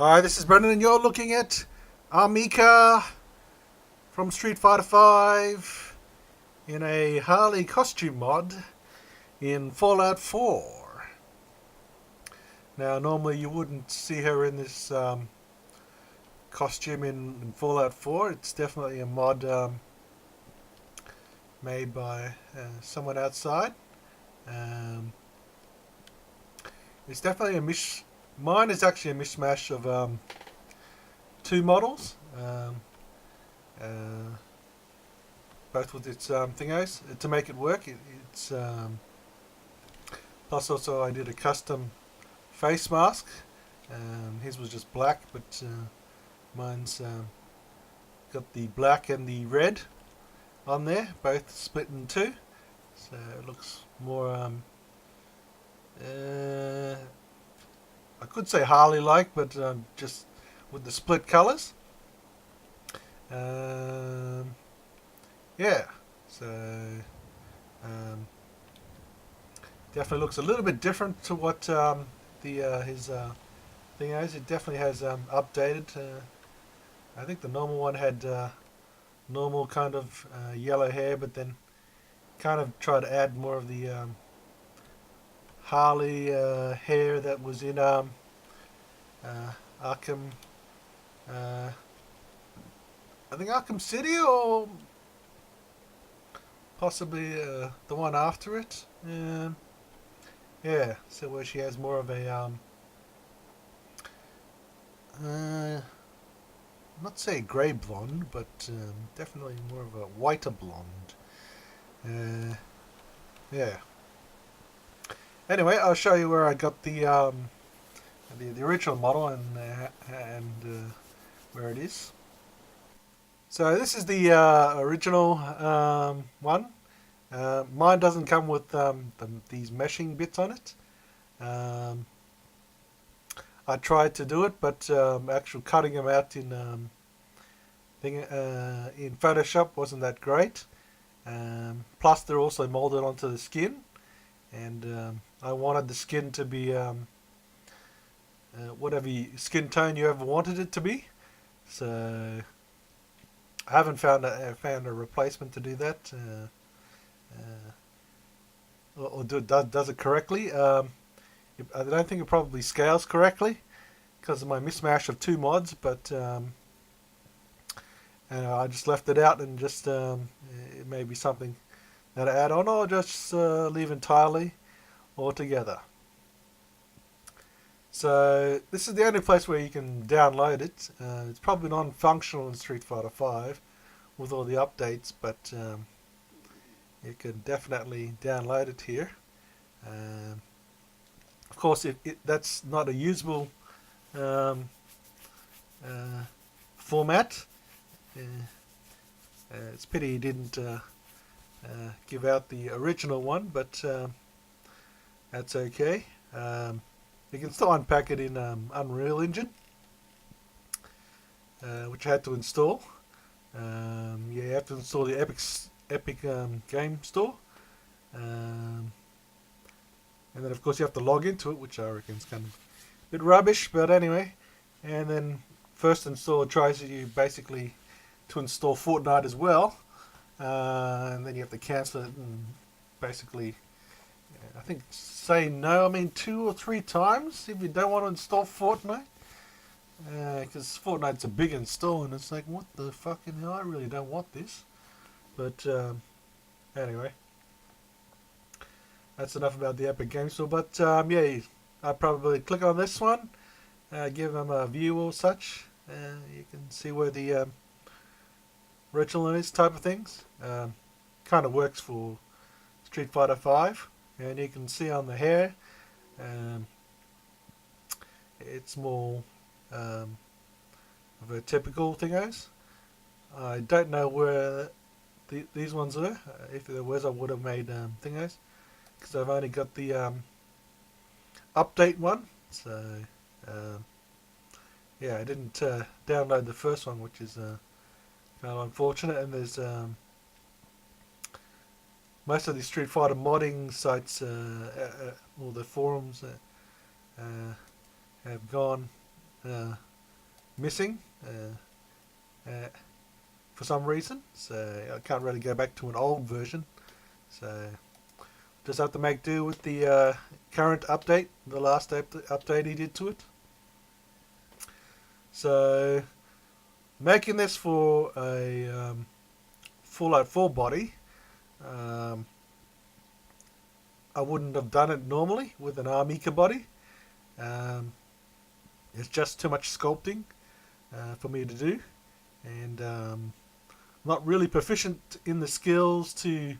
Hi, this is Brendan, and you're looking at Mika from Street Fighter 5 in a Harley costume mod in Fallout 4. Now, normally you wouldn't see her in this costume in Fallout 4. It's definitely a mod made by someone outside. Um, it's definitely mine is actually a mishmash of two models. Uh, Both with its thingos to make it work. It's plus also I did a custom face mask. His was just black, but mine's got the black and the red on there, both split in two. So it looks more I could say Harley-like, but just with the split colours. Yeah, so definitely looks a little bit different to what his thing is. It definitely has updated. I think the normal one had normal kind of yellow hair, but then kind of tried to add more of the Harley hair that was in Arkham. I think Arkham City, or possibly the one after it. Yeah, so where she has more of a not say grey blonde, but definitely more of a whiter blonde. Yeah. Anyway, I'll show you where I got the original model and where it is. So this is the original one. Mine doesn't come with these meshing bits on it. I tried to do it, but actual cutting them out in Photoshop wasn't that great. Plus, they're also molded onto the skin, and I wanted the skin to be whatever skin tone you ever wanted it to be. So I haven't found a replacement to do that, or does it correctly. I don't think it probably scales correctly because of my mismatch of two mods, but I just left it out, and just it may be something that I add on, or just leave entirely altogether. So this is the only place where you can download it. It's probably non-functional in Street Fighter 5 with all the updates, but you can definitely download it here. Of course, that's not a usable format. It's a pity he didn't give out the original one, but that's okay. You can still unpack it in Unreal Engine, which I had to install. Yeah, you have to install the Epic Game Store. And then, of course, you have to log into it, which I reckon is kind of a bit rubbish, but anyway. And then, first install tries you basically to install Fortnite as well. And then you have to cancel it and basically, I think, say no, 2 or 3 times if you don't want to install Fortnite. Because Fortnite's a big install, and it's like, what the fucking hell, I really don't want this. But anyway. That's enough about the Epic Game Store, but yeah, I'll probably click on this one, give them a view or such. You can see where the original is, type of things. Kind of works for Street Fighter 5, and you can see on the hair, it's more of a typical thingos. I don't know where these ones are. If there was, I would have made thingos, because I've only got the update one. So yeah, I didn't download the first one, which is kind of unfortunate. And there's most of the Street Fighter modding sites, all the forums have gone missing for some reason, so I can't really go back to an old version, so just have to make do with the current update, the last update he did to it. So making this for a Fallout 4 body, I wouldn't have done it normally with an Mika body. It's just too much sculpting for me to do, and not really proficient in the skills to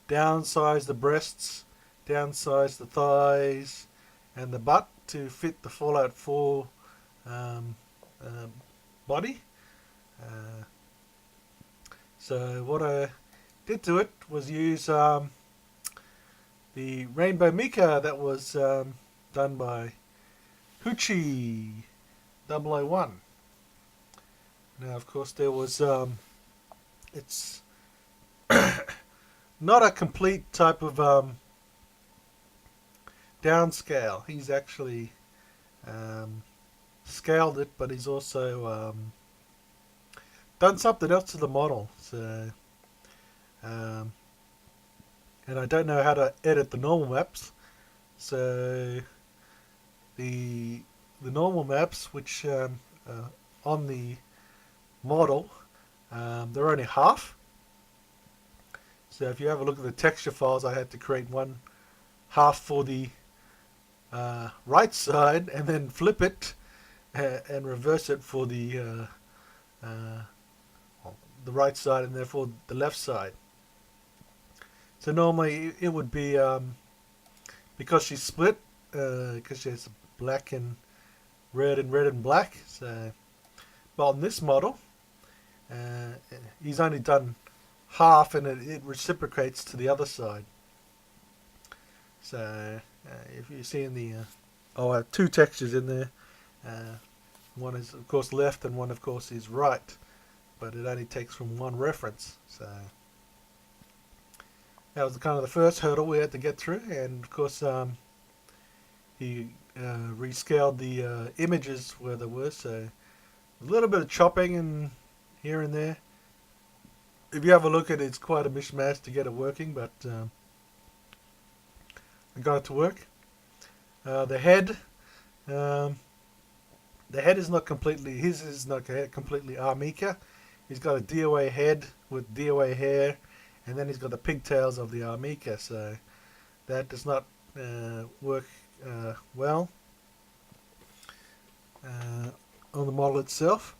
downsize the breasts, downsize the thighs and the butt to fit the Fallout 4 body. So what I did to it was use the Rainbow Mika that was done by Hoochie 001. Now, of course, there was it's not a complete type of downscale. He's actually scaled it, but he's also done something else to the model. So, and I don't know how to edit the normal maps. So the normal maps, which on the model, they're only half. So if you have a look at the texture files, I had to create one half for the right side and then flip it and reverse it for the right side and therefore the left side. So normally it would be because she's split, because she has black and red and black. So, but on this model, he's only done half, and it reciprocates to the other side. So if you see in the I have two textures in there. One is of course left and one of course is right, but it only takes from one reference. So that was kind of the first hurdle we had to get through, and of course he rescaled the images where there were, so a little bit of chopping and here and there. If you have a look at it, it's quite a mishmash to get it working, but I got it to work. The head is not completely, his is not completely Mika. He's got a DOA head with DOA hair, and then he's got the pigtails of the Mika, so that does not work well on the model itself,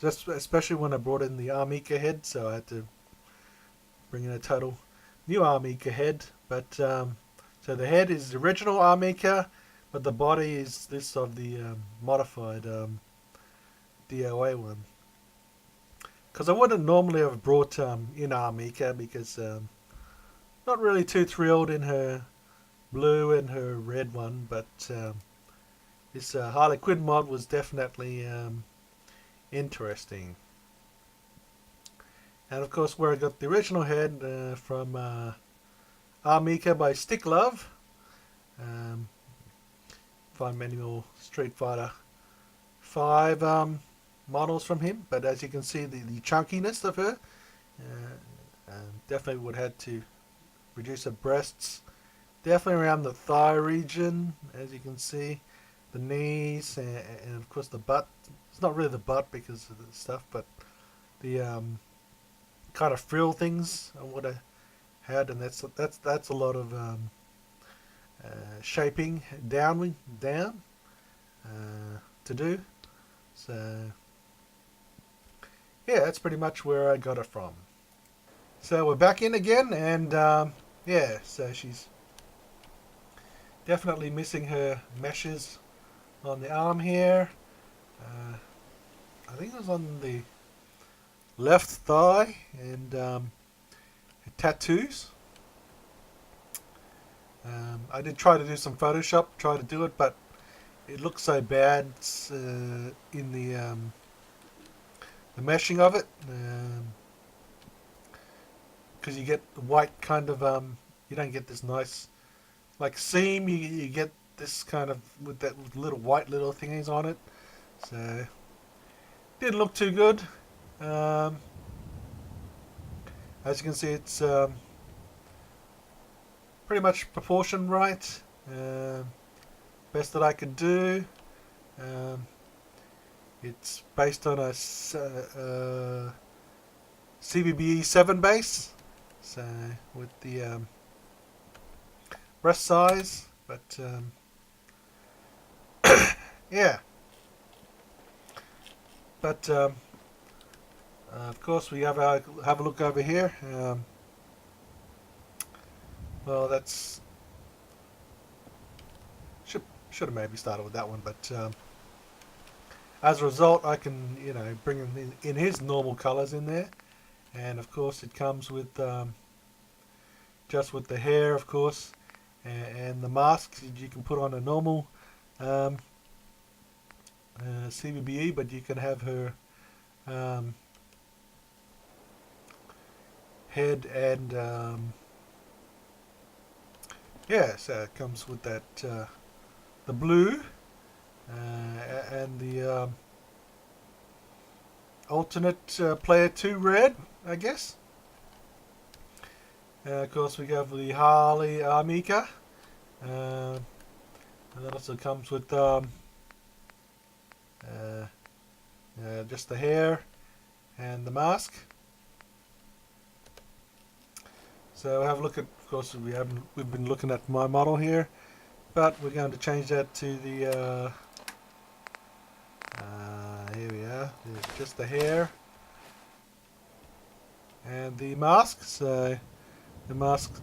just especially when I brought in the Mika head, so I had to bring in a total new Mika head. But so the head is the original Mika, but the body is this of the modified DOA one. Because I wouldn't normally have brought in Mika, because not really too thrilled in her blue and her red one, but this Harley Quinn mod was definitely interesting. And of course, where I got the original head from Mika by Stick Love. Find many more Street Fighter 5 models from him, but as you can see, the chunkiness of her, definitely would have to reduce her breasts, definitely around the thigh region, as you can see, the knees, and of course the butt. It's not really the butt because of the stuff, but the kind of frill things I would have had, and that's a lot of shaping down to do. So yeah, that's pretty much where I got it from. So we're back in again, and yeah, so she's definitely missing her meshes on the arm here. I think it was on the left thigh, and her tattoos. I did try to do some Photoshop, try to do it, but it looks so bad in the meshing of it, because you get the white kind of you don't get this nice like seam. You get this kind of with little white little thingies on it. So Didn't look too good. As you can see, it's pretty much proportioned right. Best that I could do. It's based on a CBBE 7 base, so with the breast size, but yeah. But of course, we have a look over here. Well, that's should have maybe started with that one, but as a result, I can bring in his normal colors in there, and of course it comes with just with the hair, of course, and the mask you can put on a normal CBBE, but you can have her head and yeah, so it comes with that the blue and the alternate player 2 red, I guess. Of course, we have the Harley Mika, and that also comes with just the hair and the mask. So have a look at, of course, we've been looking at my model here, but we're going to change that to the here we are, just the hair and the mask. So the mask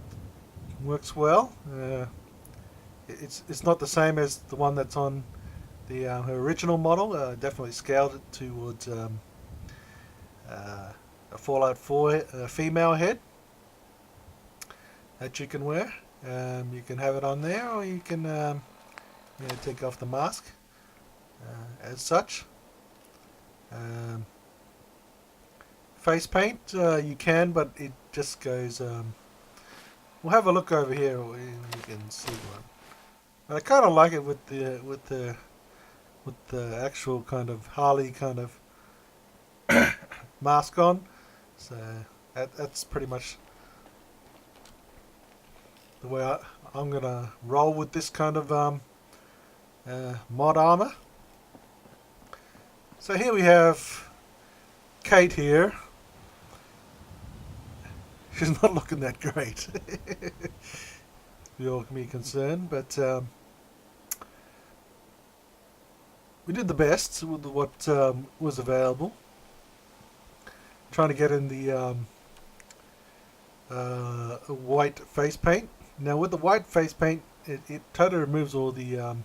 works well. It's not the same as the one that's on the her original model. Definitely scaled it towards a Fallout 4 female head that you can wear. You can have it on there, or you can take off the mask as such. Face paint you can, but it just goes. We'll have a look over here, and you can see one. But I kind of like it with the actual kind of Harley kind of mask on. So that's pretty much the way I'm gonna roll with this kind of mod armor. So here we have Kate here. She's not looking that great. We all can be concerned, but we did the best with what was available. Trying to get in the white face paint. Now with the white face paint, it totally removes all the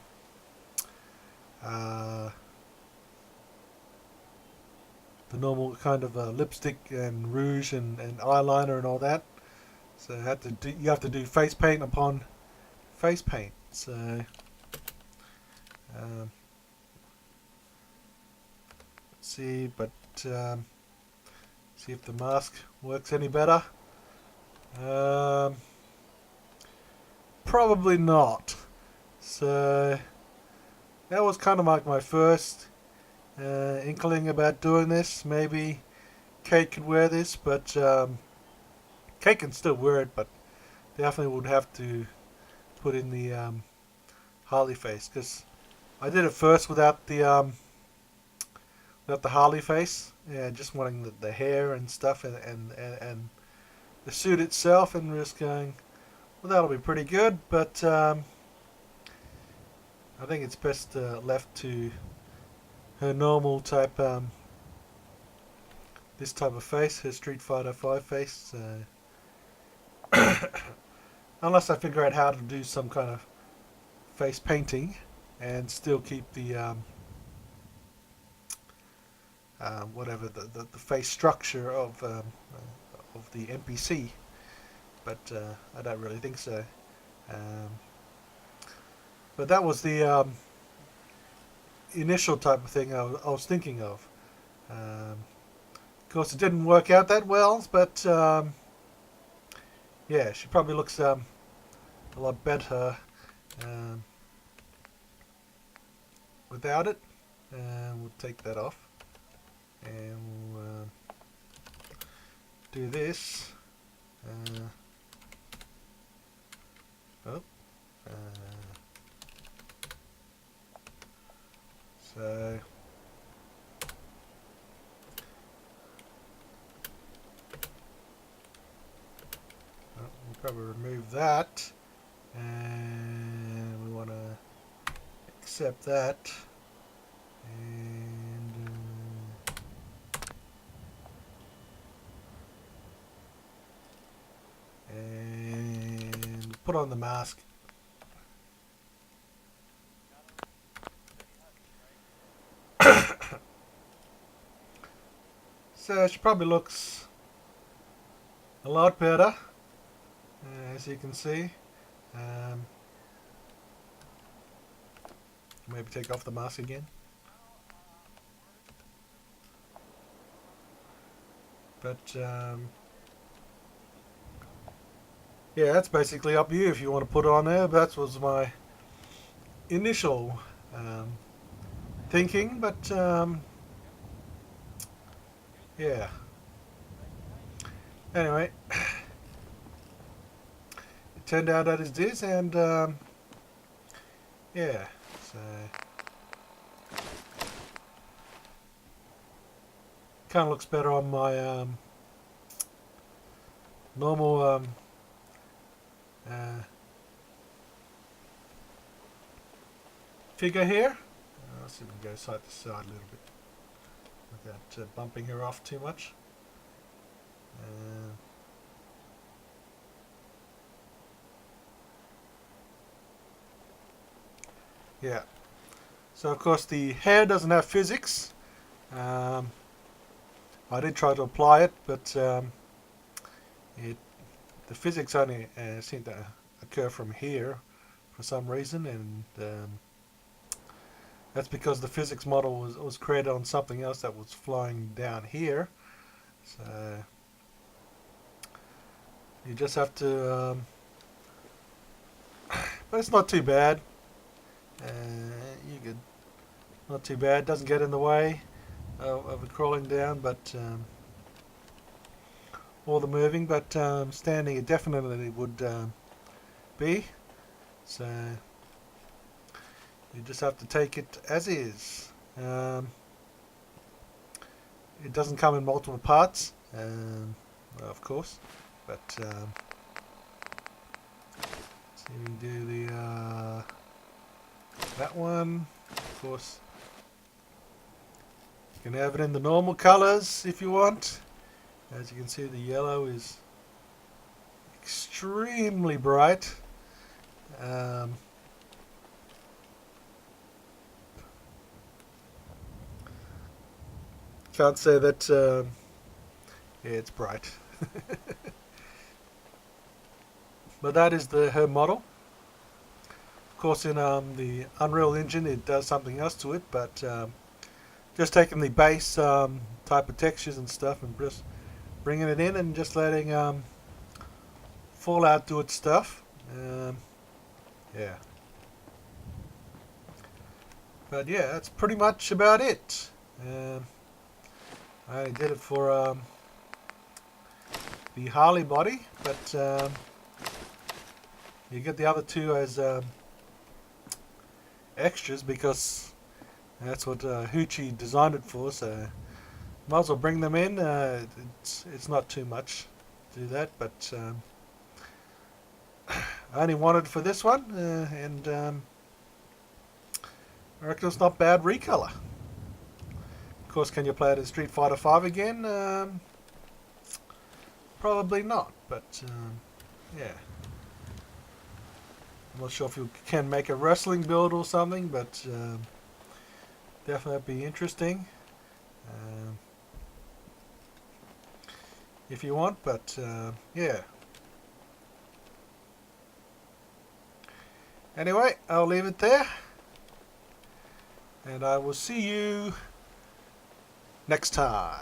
normal kind of lipstick and rouge and eyeliner and all that. So you have to do face paint upon face paint. So let's see, but see if the mask works any better. Probably not. So that was kind of like my first inkling about doing this. Maybe Kate could wear this, but Kate can still wear it, but definitely would have to put in the Harley face, because I did it first without the Harley face. Yeah, just wanting the hair and stuff and the suit itself, and just going, well, that'll be pretty good, but I think it's best left to her normal type, this type of face, her Street Fighter 5 face. Unless I figure out how to do some kind of face painting and still keep the whatever the face structure of the NPC, but I don't really think so. But that was the initial type of thing I was thinking of. Of course, it didn't work out that well, but yeah, she probably looks a lot better without it. We'll take that off. and we'll do this. So we'll probably remove that, and we want to accept that, and put on the mask. So she probably looks a lot better, as you can see. Maybe take off the mask again. But yeah, that's basically up to you if you want to put it on there. That was my initial thinking, but yeah. Anyway, it turned out that it is, and yeah, so kind of looks better on my normal figure here. Let's see if we can go side to side a little bit without bumping her off too much. Yeah. So of course the hair doesn't have physics. I did try to apply it, but the physics only seem to occur from here for some reason, and that's because the physics model was created on something else that was flying down here. So you just have to, but it's not too bad. You could, not too bad. Doesn't get in the way of it crawling down, but or the moving. But standing, it definitely would be. So you just have to take it as is. It doesn't come in multiple parts, of course, but so we do the that one, of course. You can have it in the normal colors if you want. As you can see, the yellow is extremely bright. Can't say that yeah, it's bright. But that is her model. Of course, in the Unreal Engine it does something else to it, but just taking the base type of textures and stuff and just bringing it in and just letting Fallout do its stuff. Yeah. But yeah, that's pretty much about it. I did it for the Harley body, but you get the other two as extras because that's what Hoochie designed it for, so might as well bring them in. It's not too much to do that, but I only wanted for this one, and I reckon it's not bad recolor. Of course, can you play it in Street Fighter V again? Probably not, but yeah. I'm not sure if you can make a wrestling build or something, but definitely be interesting if you want, but yeah. Anyway, I'll leave it there, and I will see you next time.